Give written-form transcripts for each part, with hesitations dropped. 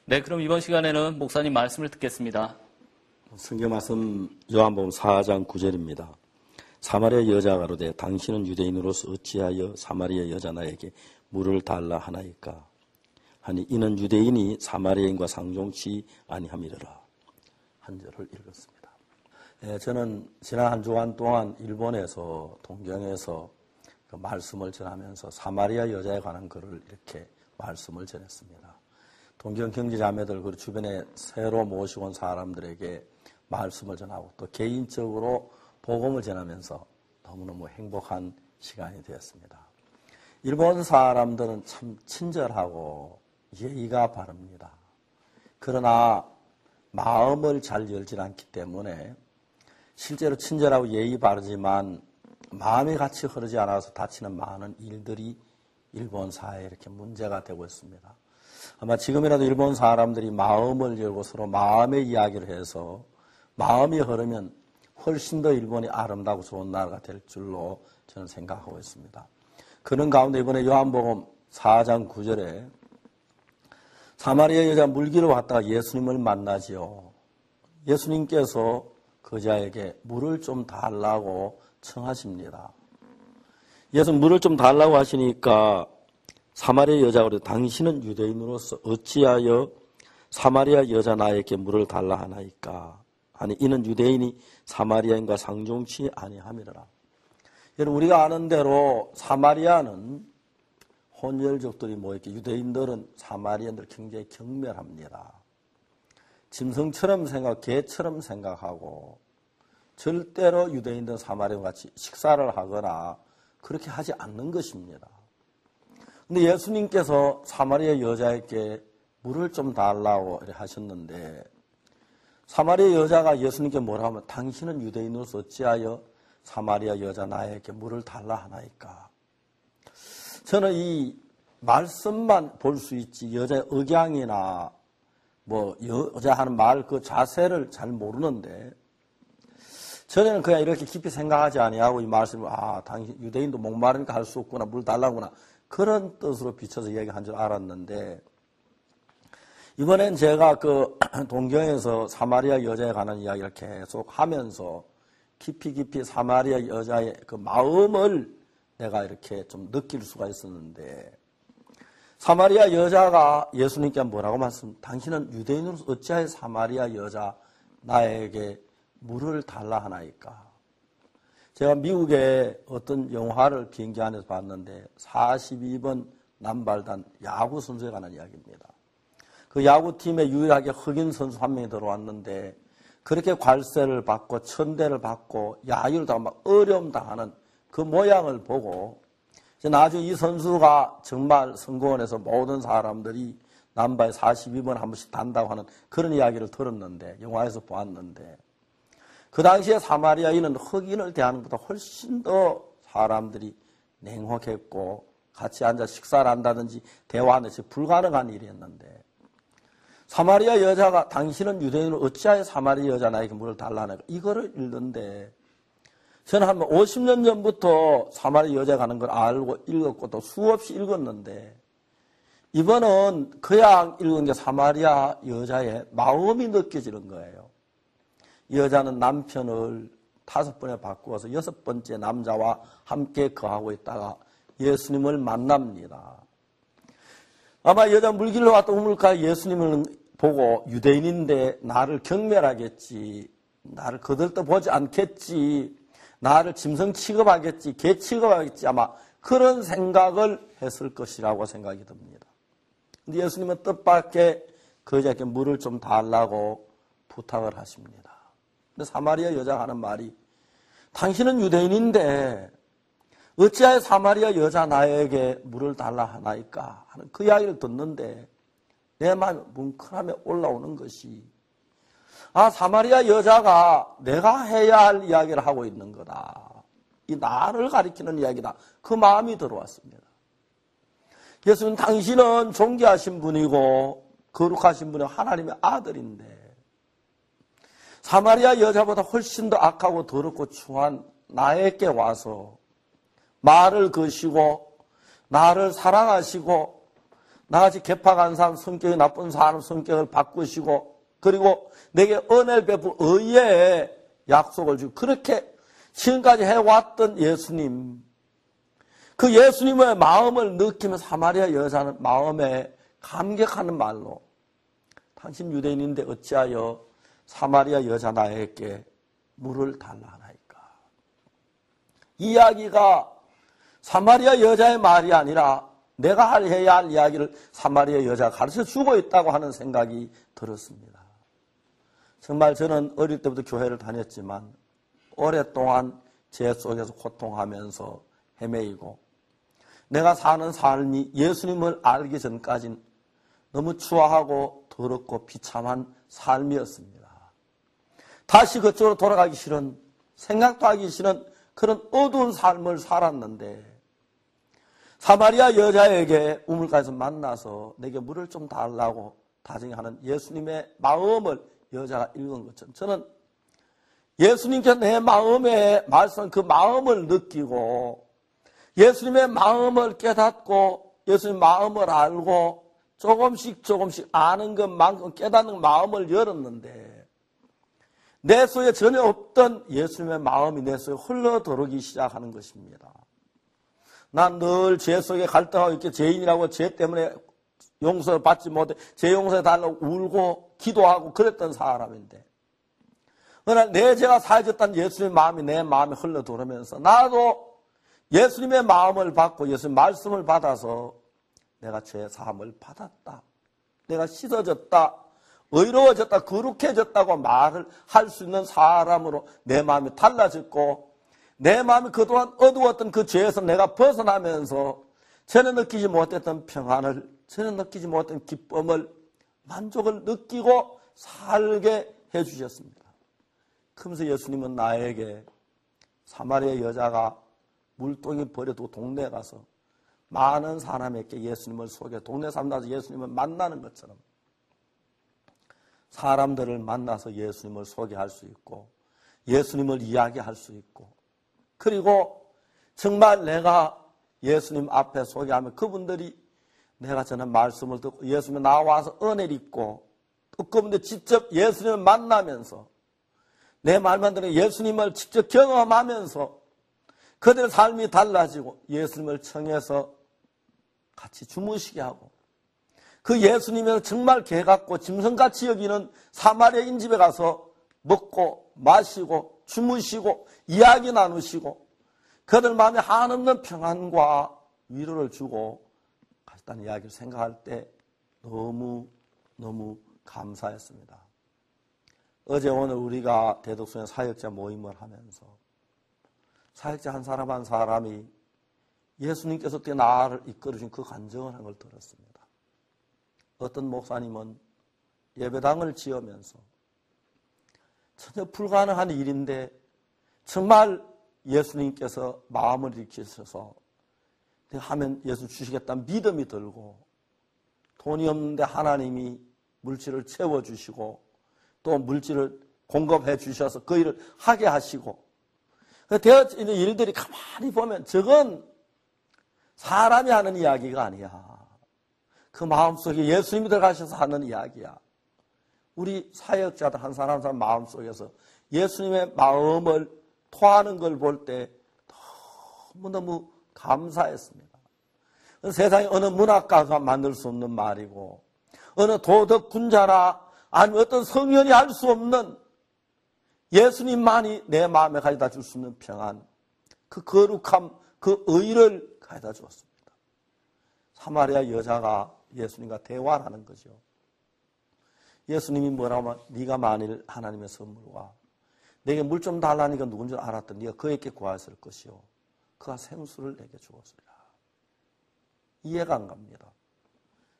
네, 그럼 이번 시간에는 목사님 말씀을 듣겠습니다. 성경 말씀 요한복음 4장 9절입니다. 사마리아 여자가 가로되 당신은 유대인으로서 어찌하여 사마리아 여자 나에게 물을 달라 하나이까 하니 이는 유대인이 사마리아인과 상종치 아니함이더라. 한 절을 읽었습니다. 저는 지난 한 주간 동안 일본에서 동경에서 그 말씀을 전하면서 사마리아 여자에 관한 글을 이렇게 말씀을 전했습니다. 동경 경제자매들 그리고 주변에 새로 모시고 온 사람들에게 말씀을 전하고 또 개인적으로 복음을 전하면서 너무너무 행복한 시간이 되었습니다. 일본 사람들은 참 친절하고 예의가 바릅니다. 그러나 마음을 잘 열지 않기 때문에 실제로 친절하고 예의 바르지만 마음이 같이 흐르지 않아서 다치는 많은 일들이 일본 사회에 이렇게 문제가 되고 있습니다. 아마 지금이라도 일본 사람들이 마음을 열고 서로 마음의 이야기를 해서 마음이 흐르면 훨씬 더 일본이 아름다고 좋은 나라가 될 줄로 저는 생각하고 있습니다. 그런 가운데 이번에 요한복음 4장 9절에 사마리아 여자 물기로 왔다가 예수님을 만나지요. 예수님께서 그 여자에게 물을 좀 달라고 청하십니다. 예수 물을 좀 달라고 하시니까 사마리아 여자가 그래도 당신은 유대인으로서 어찌하여 사마리아 여자 나에게 물을 달라 하나이까 아니 이는 유대인이 사마리아인과 상종치 아니함이라. 여러분 우리가 아는 대로 사마리아는 혼혈족들이 모였기 유대인들은 사마리아인들 굉장히 경멸합니다. 짐승처럼 개처럼 생각하고 절대로 유대인들 사마리아와 같이 식사를 하거나 그렇게 하지 않는 것입니다. 근데 예수님께서 사마리아 여자에게 물을 좀 달라고 하셨는데 사마리아 여자가 예수님께 뭐라 하면 당신은 유대인으로서 어찌하여 사마리아 여자 나에게 물을 달라 하나이까. 저는 이 말씀만 볼 수 있지 여자의 억양이나 뭐 여자 하는 말 그 자세를 잘 모르는데 저는 그냥 이렇게 깊이 생각하지 아니하고 이 말씀을 당신 유대인도 목마르니까 할 수 없구나 물 달라구나 그런 뜻으로 비춰서 얘기한 줄 알았는데 이번엔 제가 그 동경에서 사마리아 여자에 관한 이야기를 계속 하면서 깊이 사마리아 여자의 그 마음을 내가 이렇게 좀 느낄 수가 있었는데 사마리아 여자가 예수님께 뭐라고 당신은 유대인으로서 어찌하여 사마리아 여자 나에게 물을 달라 하나이까. 제가 미국의 어떤 영화를 비행기 안에서 봤는데 42번 남발단 야구 선수에 관한 이야기입니다. 그 야구팀에 유일하게 흑인 선수 한 명이 들어왔는데 그렇게 괄세를 받고 천대를 받고 야유를 당하고 막 어려움 당하는 그 모양을 보고 나중에 이 선수가 정말 성공을 해서 모든 사람들이 남바에 42번 한 번씩 단다고 하는 그런 이야기를 들었는데 영화에서 보았는데 그 당시에 사마리아인은 흑인을 대하는 것보다 훨씬 더 사람들이 냉혹했고 같이 앉아 식사를 한다든지 대화하는 것이 불가능한 일이었는데 사마리아 여자가 당신은 유대인으로 어찌하여 사마리아 여자 나에게 물을 달라는 이거를 읽는데 저는 한 50년 전부터 사마리아 여자가 가는 걸 알고 읽었고 또 수없이 읽었는데 이번은 그냥 읽은 게 사마리아 여자의 마음이 느껴지는 거예요. 이 여자는 남편을 5번에 바꾸어서 6번째 남자와 함께 거하고 있다가 예수님을 만납니다. 아마 여자 물길로 왔다 우물가 예수님을 보고 유대인인데 나를 경멸하겠지, 나를 거들떠보지 않겠지, 나를 짐승 취급하겠지, 개 취급하겠지 아마 그런 생각을 했을 것이라고 생각이 듭니다. 근데 예수님은 뜻밖의 그 여자에게 물을 좀 달라고 부탁을 하십니다. 근데 사마리아 여자가 하는 말이 당신은 유대인인데 어찌하여 사마리아 여자 나에게 물을 달라 하나이까 하는 그 이야기를 듣는데 내 마음에 뭉클함에 올라오는 것이 사마리아 여자가 내가 해야 할 이야기를 하고 있는 거다. 이 나를 가리키는 이야기다. 그 마음이 들어왔습니다. 예수님 당신은 존귀하신 분이고 거룩하신 분이고 하나님의 아들인데 사마리아 여자보다 훨씬 더 악하고 더럽고 추한 나에게 와서 말을 거시고 나를 사랑하시고 나같이 개팍한 사람, 성격이 나쁜 사람 성격을 바꾸시고, 그리고 내게 은혜를 베풀 의의 약속을 주고, 그렇게 지금까지 해왔던 예수님, 그 예수님의 마음을 느끼면 사마리아 여자는 마음에 감격하는 말로, 당신 유대인인데 어찌하여 사마리아 여자 나에게 물을 달라 하나이까. 이야기가 사마리아 여자의 말이 아니라 내가 해야 할 이야기를 사마리아 여자가 가르쳐 주고 있다고 하는 생각이 들었습니다. 정말 저는 어릴 때부터 교회를 다녔지만 오랫동안 죄 속에서 고통하면서 헤매이고 내가 사는 삶이 예수님을 알기 전까지는 너무 추하고 더럽고 비참한 삶이었습니다. 다시 그쪽으로 돌아가기 싫은, 생각도 하기 싫은 그런 어두운 삶을 살았는데 사마리아 여자에게 우물가에서 만나서 내게 물을 좀 달라고 다정하는 예수님의 마음을 여자가 읽은 것처럼 저는 예수님께서 내 마음에 말씀 그 마음을 느끼고 예수님의 마음을 깨닫고 예수님의 마음을 알고 조금씩 아는 것만큼 깨닫는 마음을 열었는데 내 속에 전혀 없던 예수님의 마음이 내 속에 흘러들어오기 시작하는 것입니다. 난 늘 죄 속에 갈등하고 이렇게 죄인이라고 죄 때문에 용서를 받지 못해 죄 용서해 달라고 울고 기도하고 그랬던 사람인데 어느 날 내 죄가 사해졌다는 예수님의 마음이 내 마음에 흘러들어오면서 나도 예수님의 마음을 받고 예수님의 말씀을 받아서 내가 죄 사함을 받았다. 내가 씻어졌다. 의로워졌다. 거룩해졌다고 말을 할 수 있는 사람으로 내 마음이 달라졌고 내 마음이 그동안 어두웠던 그 죄에서 내가 벗어나면서 전혀 느끼지 못했던 평안을 전혀 느끼지 못했던 기쁨을 만족을 느끼고 살게 해주셨습니다. 그러면서 예수님은 나에게 사마리아 여자가 물동이 버려두고 동네에 가서 많은 사람에게 예수님을 소개, 동네 사람들 예수님을 만나는 것처럼 사람들을 만나서 예수님을 소개할 수 있고 예수님을 이야기할 수 있고 그리고 정말 내가 예수님 앞에 소개하면 그분들이 내가 전한 말씀을 듣고 예수님이 나와서 은혜를 입고 또 그분들 직접 예수님을 만나면서 내 말만 들으면 예수님을 직접 경험하면서 그들의 삶이 달라지고 예수님을 청해서 같이 주무시게 하고 그 예수님을 정말 개같고 짐승같이 여기는 사마리아인 집에 가서 먹고 마시고 주무시고 이야기 나누시고 그들 마음에 한없는 평안과 위로를 주고 가셨다는 이야기를 생각할 때 너무 감사했습니다. 어제 오늘 우리가 대덕소년 사역자 모임을 하면서 사역자 한 사람이 예수님께서 어떻게 나를 이끌어주신 그 간증을 한 걸 들었습니다. 어떤 목사님은 예배당을 지으면서 전혀 불가능한 일인데 정말 예수님께서 마음을 일으키셔서 하면 예수 주시겠다는 믿음이 들고 돈이 없는데 하나님이 물질을 채워주시고 또 물질을 공급해 주셔서 그 일을 하게 하시고 되어 있는 일들이 가만히 보면 저건 사람이 하는 이야기가 아니야. 그 마음속에 예수님이 들어가셔서 하는 이야기야. 우리 사역자들 한 사람 마음속에서 예수님의 마음을 토하는 걸 볼 때 너무너무 감사했습니다. 세상에 어느 문학가가 만들 수 없는 말이고 어느 도덕군자나 아니면 어떤 성현이 할 수 없는 예수님만이 내 마음에 가져다 줄 수 있는 평안, 그 거룩함, 그 의를 가져다 주었습니다. 사마리아 여자가 예수님과 대화를 하는 거죠. 예수님이 뭐라고 하면 네가 만일 하나님의 선물과 내게 물 좀 달라니까 누군 줄 알았던 네가 그에게 구하였을 것이요 그가 생수를 내게 주었으리라. 이해가 안 갑니다.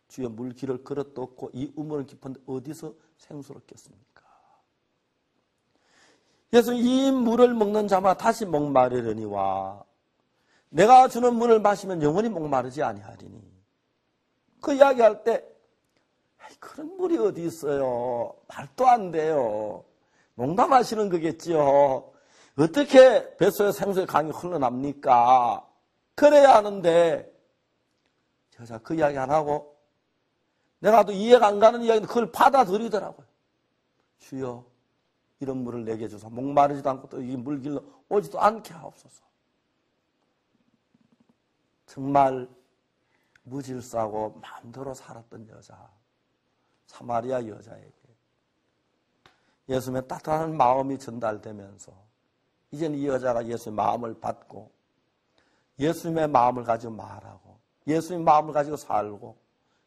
주여 물길을 걸어도 없고 이 우물은 깊은데 어디서 생수를 겠습니까? 예수님 이 물을 먹는 자마다 다시 목마르려니와 내가 주는 물을 마시면 영원히 목마르지 아니하리니 그 이야기할 때 그런 물이 어디 있어요? 말도 안 돼요. 농담하시는 거겠지요. 어떻게 뱃속에 생수의 강이 흘러납니까? 그래야 하는데 여자 그 이야기 안 하고 내가 또 이해가 안 가는 이야기인데 그걸 받아들이더라고요. 주여, 이런 물을 내게 주소. 목마르지도 않고 또 이 물 길러 오지도 않게 하옵소서. 정말 무질서하고 마음대로 살았던 여자, 사마리아 여자에게 예수님의 따뜻한 마음이 전달되면서 이제는 이 여자가 예수의 마음을 받고 예수님의 마음을 가지고 말하고 예수님의 마음을 가지고 살고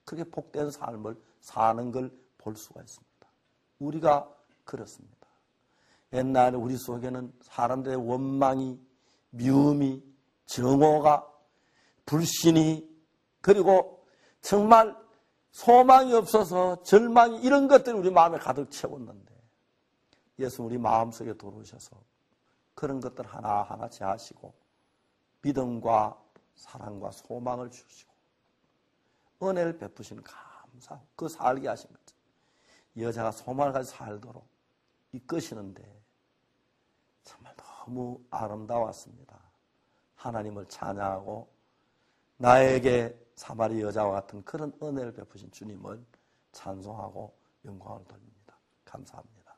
그렇게 복된 삶을 사는 걸 볼 수가 있습니다. 우리가 그렇습니다. 옛날에 우리 속에는 사람들의 원망이, 미움이, 정오가, 불신이, 그리고 정말 소망이 없어서 절망이, 이런 것들이 우리 마음에 가득 채웠는데 예수 우리 마음속에 들어오셔서 그런 것들 하나하나 제하시고 믿음과 사랑과 소망을 주시고 은혜를 베푸시는 감사하고 그 살게 하신 거죠. 여자가 소망을 가지고 살도록 이끄시는데 정말 너무 아름다웠습니다. 하나님을 찬양하고 나에게 사마리 여자와 같은 그런 은혜를 베푸신 주님을 찬송하고 영광을 돌립니다. 감사합니다.